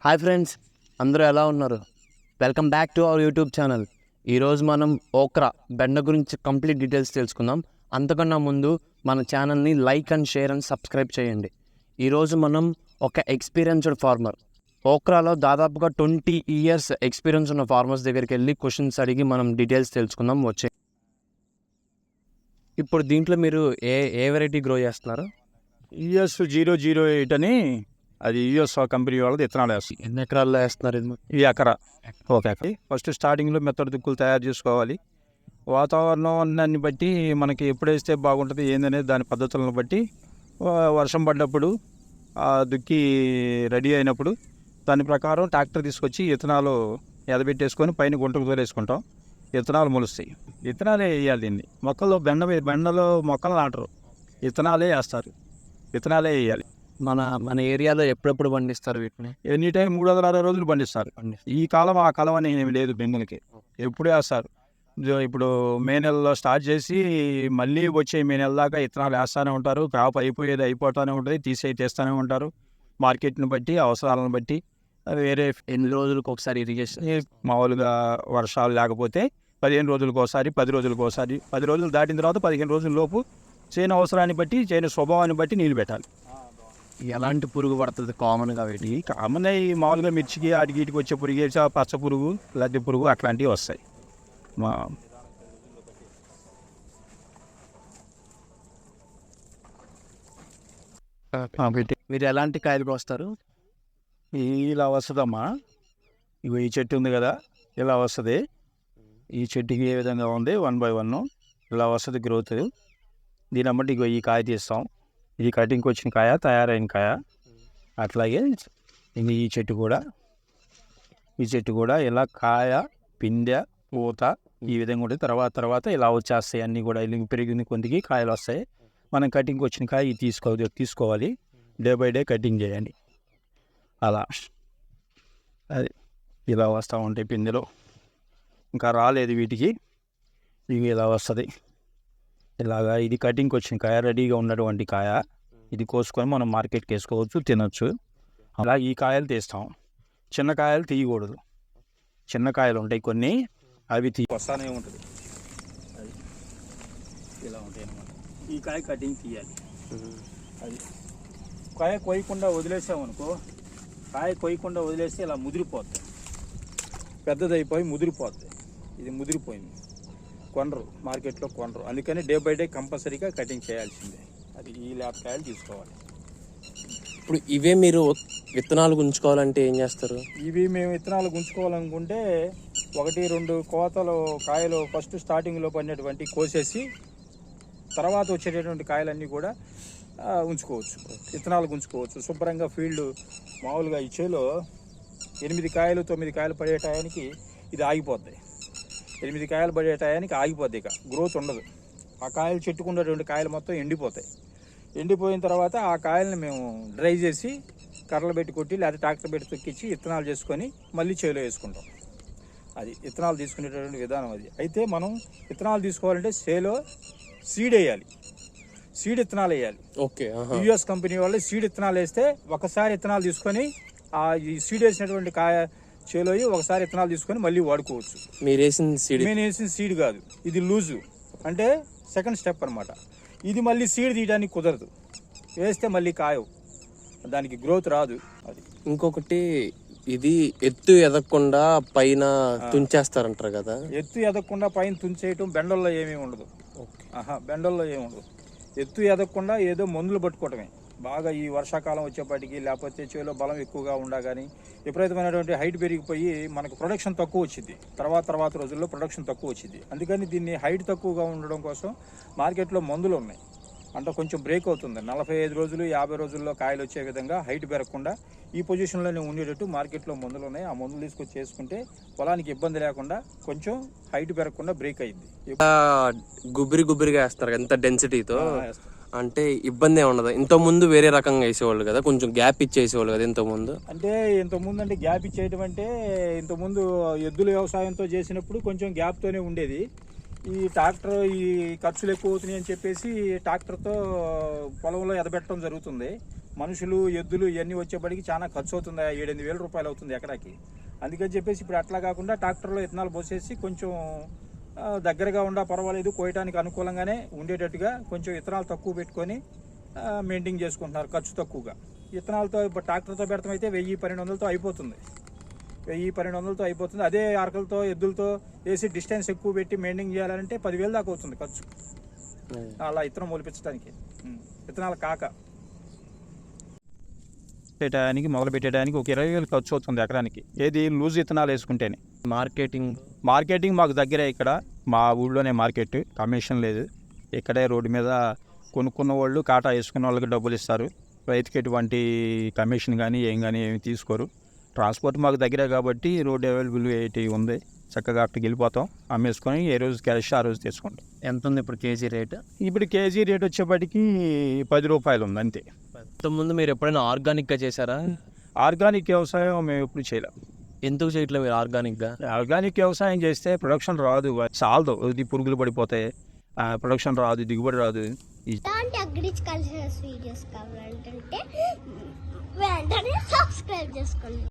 Hi friends, అందరూ ఎలా ఉన్నారు? Welcome back to our YouTube channel. ఈరోజు మనం ఓక్రా బెండ గురించి కంప్లీట్ డీటెయిల్స్ తెలుసుకుందాం. అంతకన్నా ముందు మన ఛానల్ని like and share and subscribe చేయండి. ఈరోజు మనం ఒక ఎక్స్పీరియన్స్డ్ ఫార్మర్, ఓక్రాలో దాదాపుగా 20 years ఎక్స్పీరియన్స్ ఉన్న ఫార్మర్స్ దగ్గరికి వెళ్ళి క్వశ్చన్స్ అడిగి మనం డీటెయిల్స్ తెలుసుకుందాం. ఇప్పుడు దీంట్లో మీరు ఏ వెరైటీ గ్రో చేస్తున్నారు? US 008 అని అది యుఎస్ కంపెనీ వాళ్ళది విత్తనాలు వేస్తుంది. ఎన్ని ఎకరాల్లో వేస్తున్నారు ఇది? ఈ ఎకరా ఒక ఎకరా. ఫస్ట్ స్టార్టింగ్లో మెత్తడి దుక్కులు తయారు చేసుకోవాలి. వాతావరణాన్ని బట్టి మనకి ఎప్పుడు వేస్తే బాగుంటుంది ఏందనేది దాని పద్ధతులను బట్టి వర్షం పడ్డప్పుడు ఆ దుక్కి రెడీ అయినప్పుడు దాని ప్రకారం ట్రాక్టర్ తీసుకొచ్చి విత్తనాలు ఎదబెట్టేసుకొని పైన గుంటకు తోలేసుకుంటాం. విత్తనాలు మొలుస్తాయి. విత్తనాలే వేయాలి. దీన్ని బెండలో మొక్కలు నాటరు, విత్తనాలే వేస్తారు. విత్తనాలే వేయాలి. మన ఏరియాలో ఎప్పుడెప్పుడు పండిస్తారు వీటిని? ఎనీ టైం 360 రోజులు పండిస్తారు. ఈ కాలం ఆ కాలం అని ఏమి లేదు. బెంగళకి ఎప్పుడు వేస్తారు. ఇప్పుడు మే నెలలో స్టార్ట్ చేసి మళ్ళీ వచ్చే మే నెల దాకా విత్తనాలు వేస్తూనే ఉంటారు. క్రాప్ అయిపోతూనే ఉంటుంది. తీస్తూనే ఉంటారు. మార్కెట్ని బట్టి, అవసరాలను బట్టి. వేరే ఎన్ని రోజులకు ఒకసారి ఇరిగేషన్? మామూలుగా వర్షాలు లేకపోతే 15 రోజులకు ఒకసారి, 10 రోజులకు ఒకసారి. 10 రోజులు దాటిన తర్వాత 15 రోజుల లోపు చేను అవసరాన్ని బట్టి, చేను స్వభావాన్ని బట్టి నీళ్ళు పెట్టాలి. ఎలాంటి పురుగు పడుతుంది కామన్గా వీటికి? కామన్ అయ్యి మామూలుగా మిర్చికి అడిగి ఇటుకి వచ్చే పురుగు, పచ్చ పురుగు, లద్దె పురుగు అట్లాంటివి వస్తాయి. మీరు ఎలాంటి కాయలు కోస్తారు? ఇలా వస్తుందమ్మా. ఇగో ఈ చెట్టు ఉంది కదా, ఇలా వస్తుంది. ఈ చెట్టుకి ఏ విధంగా ఉంది 1 by 1 ఇలా వస్తుంది గ్రోత్. దీని బట్టి ఇగో ఈ కాయ తీస్తాం. ఇది కటింగ్కి వచ్చిన కాయ, తయారైన కాయ. అట్లాగే ఈ చెట్టు కూడా ఇలా కాయ, పిందె, పూత ఈ విధంగా ఉంటుంది. తర్వాత ఇలా వచ్చేస్తాయి. అన్నీ కూడా పెరిగిన కొద్దికి కాయలు వస్తాయి. మనం కటింగ్కి వచ్చిన కాయ ఇది తీసుకోవాలి. డే బై డే కటింగ్ చేయండి. అలా అది ఇలా వస్తూ ఉంటాయి పిందెలో. ఇంకా రాలేదు వీటికి. ఇవి ఇలా వస్తుంది. ఇలాగా ఇది కటింగ్కి వచ్చిన కాయ, రెడీగా ఉన్నటువంటి కాయ. ఇది కోసుకొని మనం మార్కెట్కి వేసుకోవచ్చు, తినొచ్చు. అలా ఈ కాయలు తీస్తాం. చిన్న కాయలు తీయకూడదు. చిన్న కాయలు ఉంటాయి కొన్ని, అవి వస్తానే ఉంటుంది. అది ఇలా ఉంటాయి అన్నమాట. ఈ కాయ కటింగ్ తీయాలి. అది కాయ కొయ్యకుండా వదిలేసామనుకో, వదిలేస్తే ఇలా ముదిరిపోద్ది. పెద్దదైపోయి ముదిరిపోద్ది. ఇది ముదిరిపోయింది. కొనరు, మార్కెట్లో కొనరు. అందుకని డే బై డే కంపల్సరీగా కటింగ్ చేయాల్సిందే. అది ఈ కాయలు తీసుకోవాలి. ఇప్పుడు ఇవే మీరు విత్తనాలు గుంచుకోవాలంటే ఏం చేస్తారు? ఇవి మేము విత్తనాలు గుంచుకోవాలనుకుంటే 1-2 కోతలు కాయలు ఫస్ట్ స్టార్టింగ్లో పడినటువంటి కోసేసి తర్వాత వచ్చేటటువంటి కాయలన్నీ కూడా ఉంచుకోవచ్చు. విత్తనాలు గుంచుకోవచ్చు. శుభ్రంగా ఫీల్డ్ మామూలుగా ఈ చేలో 8 కాయలు 9 కాయలు పడే టయానికి ఇది ఆగిపోద్ది. 8 కాయలు పడే టయానికి ఆగిపోద్ది. ఇక గ్రోత్ ఉండదు. ఆ కాయలు చెట్టుకున్నటువంటి కాయలు మొత్తం ఎండిపోతాయి. ఎండిపోయిన తర్వాత ఆ కాయలను మేము డ్రై చేసి కర్రలు పెట్టి కొట్టి లేదా ట్రాక్టర్ పెట్టి తొక్కించి విత్తనాలు చేసుకొని మళ్ళీ చేలో వేసుకుంటాం. అది విత్తనాలు తీసుకునేటటువంటి విధానం అది. అయితే మనం విత్తనాలు తీసుకోవాలంటే చేలో సీడ్ వేయాలి. సీడ్ విత్తనాలు వేయాలి. ఓకే. యుఎస్ కంపెనీ వాళ్ళు సీడ్ విత్తనాలు వేస్తే ఒకసారి విత్తనాలు తీసుకొని ఈ సీడ్ వేసినటువంటి కాయ చేలో ఒకసారి విత్తనాలు తీసుకొని మళ్ళీ వాడుకోవచ్చు. నేను వేసిన సీడ్ కాదు, ఇది లూజు, అంటే సెకండ్ స్టెప్ అనమాట. ఇది మళ్ళీ సీడ్ తీయడానికి కుదరదు. వేస్తే మళ్ళీ కాయవు, దానికి గ్రోత్ రాదు. అది ఇంకొకటి, ఇది ఎత్తు ఎదగకుండా పైన తుంచేస్తారంటారు కదా? ఎత్తు ఎదగకుండా పైన తుంచేయటం బెండల్లో ఏమీ ఉండదు. బెండల్లో ఏమి ఉండదు. ఎత్తు ఎదగకుండా ఏదో మందులు పట్టుకోవటమే. బాగా ఈ వర్షాకాలం వచ్చేప్పటికి, లేకపోతే చేలో బలం ఎక్కువగా ఉండగాని విపరీతమైనటువంటి హైట్ పెరిగిపోయి మనకు ప్రొడక్షన్ తక్కువ వచ్చింది. తర్వాత రోజుల్లో ప్రొడక్షన్ తక్కువ వచ్చింది. అందుకని దీన్ని హైట్ తక్కువగా ఉండడం కోసం మార్కెట్లో మందులు ఉన్నాయి. అంటే కొంచెం బ్రేక్ అవుతుంది. 45 రోజులు 50 రోజుల్లో కాయలు వచ్చే విధంగా హైట్ పెరగకుండా ఈ పొజిషన్లోనే ఉండేటట్టు మార్కెట్లో మందులు ఉన్నాయి. ఆ మందులు తీసుకొచ్చి చేసుకుంటే పొలానికి ఇబ్బంది లేకుండా కొంచెం హైట్ పెరగకుండా బ్రేక్ అయింది. గుబిరిగా వేస్తారు ఎంత డెన్సిటీతో, అంటే ఇబ్బంది ఉండదు. ఇంతకుముందు వేరే రకంగా వేసేవాళ్ళు కదా, కొంచెం గ్యాప్ ఇచ్చేసేవాళ్ళు కదా ఇంతకుముందు. అంటే గ్యాప్ ఇచ్చేయటం అంటే ఇంతకుముందు ఎద్దుల వ్యవసాయంతో చేసినప్పుడు కొంచెం గ్యాప్తోనే ఉండేది. ఈ ట్రాక్టర్ ఈ ఖర్చులు ఎక్కువ అవుతున్నాయి అని చెప్పేసి ట్రాక్టర్తో పొలంలో ఎదబెట్టడం జరుగుతుంది. మనుషులు ఎద్దులు ఇవన్నీ వచ్చేప్పటికి చాలా ఖర్చు అవుతుంది, 7-8 వేల రూపాయలు అవుతుంది ఎకరాకి. అందుకని చెప్పేసి ఇప్పుడు అట్లా కాకుండా ట్రాక్టర్లో విత్తనాలు పోసేసి కొంచెం దగ్గరగా ఉండా పర్వాలేదు, కోయటానికి అనుకూలంగానే ఉండేటట్టుగా కొంచెం విత్తనాలు తక్కువ పెట్టుకొని మెయింటైన్ చేసుకుంటున్నారు, ఖర్చు తక్కువగా. విత్తనాలతో ఇప్పుడు ట్రాక్టర్తో పెడతామైతే 1000-1200తో అయిపోతుంది, 1000-1200తో అయిపోతుంది. అదే ఆర్కలతో ఎద్దులతో వేసి డిస్టెన్స్ ఎక్కువ పెట్టి మెయింటైన్ చేయాలంటే 10,000 దాకా అవుతుంది ఖర్చు అలా విత్తనం మొలిపించడానికి. విత్తనాలు కాక పెట్టడానికి మొదలు పెట్టడానికి ఒక 20,000 ఖర్చు అవుతుంది ఎకరానికి, ఏది లూజ్ విత్తనాలు వేసుకుంటేనే. మార్కెటింగ్ మాకు దగ్గరే, ఇక్కడ మా ఊళ్ళోనే మార్కెట్, కమిషన్ లేదు. ఇక్కడే రోడ్డు మీద కొనుక్కున్న వాళ్ళు కాటా వేసుకున్న వాళ్ళకి డబ్బులు ఇస్తారు, రైతుకి ఎటువంటి కమిషన్ కానీ ఏమి తీసుకోరు. ట్రాన్స్పోర్ట్ మాకు దగ్గరే కాబట్టి రోడ్డు అవైలబిలిటీ ఉంది, చక్కగా అక్కడికి వెళ్ళిపోతాం, అమ్మేసుకొని ఏ రోజు క్యాష్ ఆ రోజు తీసుకుంటాం. ఎంత ఉంది ఇప్పుడు కేజీ రేట్? ఇప్పుడు కేజీ రేట్ వచ్చేప్పటికి 10 రూపాయలు ఉంది అంతే. ముందు మీరు ఎప్పుడైనా ఆర్గానిక్గా చేశారా? ఆర్గానిక్ వ్యవసాయం మేము ఎప్పుడు చేయలేం. ఎందుకు చేయట్లేదు మీరు ఆర్గానిక్గా? ఆర్గానిక్ వ్యవసాయం చేస్తే ప్రొడక్షన్ రాదు, చాలదు, ఇది పురుగులు పడిపోతాయి, ప్రొడక్షన్ రాదు, దిగుబడి రాదు. ఇలాంటి అగ్రికల్చర్ వీడియోస్ కావాలంటే వెంటనే సబ్స్క్రైబ్ చేసుకోండి.